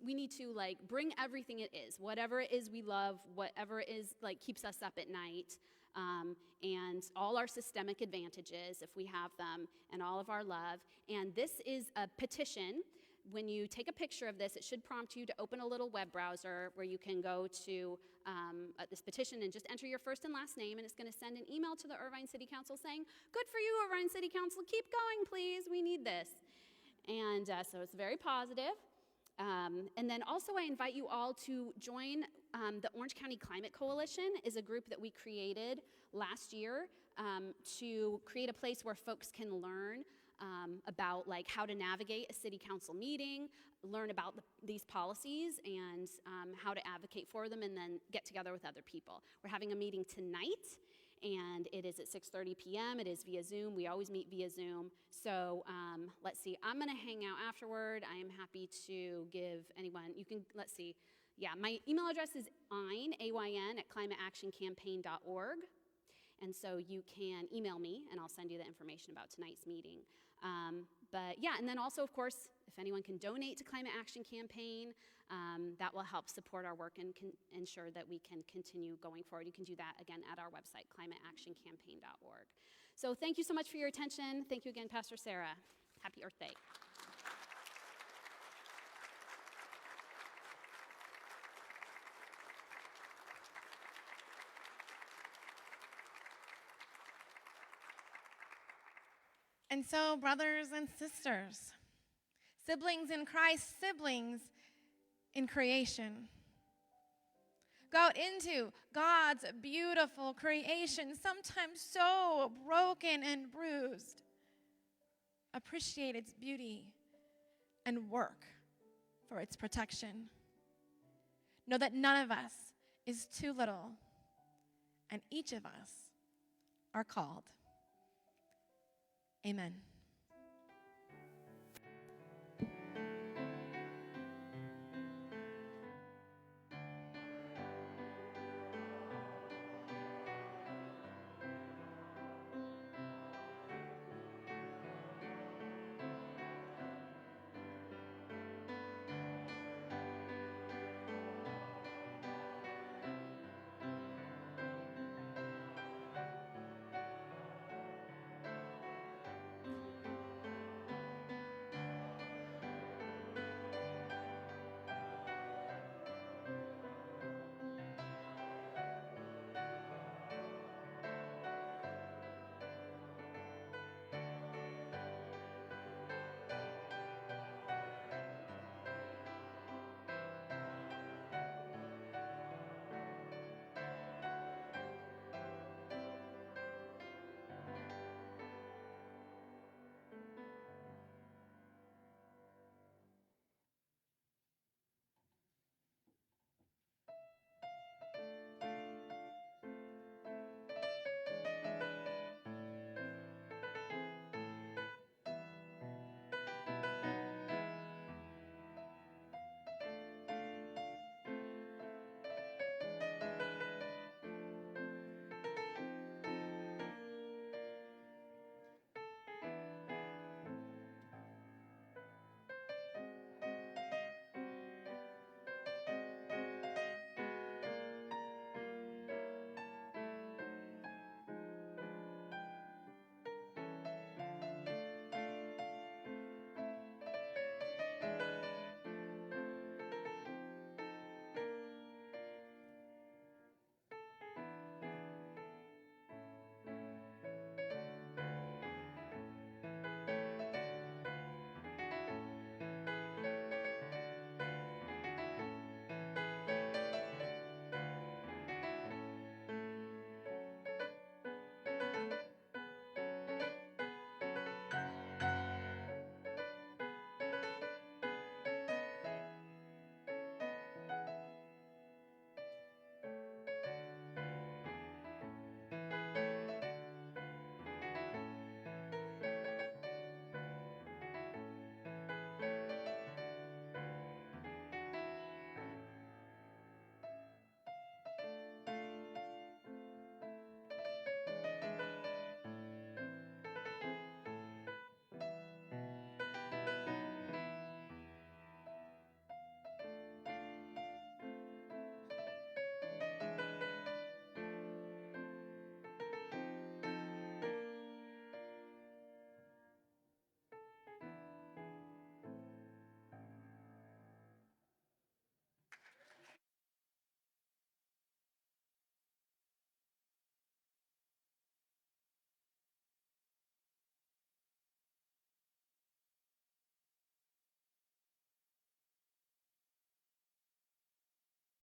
we need to like bring everything it is, whatever it is we love, whatever it is like keeps us up at night, and all our systemic advantages if we have them, and all of our love. And this is a petition. When you take a picture of this, it should prompt you to open a little web browser where you can go to this petition and just enter your first and last name, and it's going to send an email to the Irvine City Council saying, good for you, Irvine City Council, keep going, please, we need this. And so it's very positive. And then also I invite you all to join the Orange County Climate Coalition is a group that we created last year to create a place where folks can learn about like how to navigate a city council meeting, learn about these policies and how to advocate for them, and then get together with other people. We're having a meeting tonight, and it is at 6:30 p.m. It is via Zoom. We always meet via Zoom. So let's see. I'm going to hang out afterward. I am happy to give anyone, you can, let's see. Yeah, my email address is Ayn, A-Y-N, at climateactioncampaign.org. And so you can email me, and I'll send you the information about tonight's meeting. But yeah, and then also, of course, if anyone can donate to Climate Action Campaign, that will help support our work and can ensure that we can continue going forward. You can do that, again, at our website, climateactioncampaign.org. So thank you so much for your attention. Thank you again, Pastor Sarah. Happy Earth Day. And so, brothers and sisters, siblings in Christ, siblings in creation, go out into God's beautiful creation, sometimes so broken and bruised. Appreciate its beauty and work for its protection. Know that none of us is too little, and each of us are called. Amen.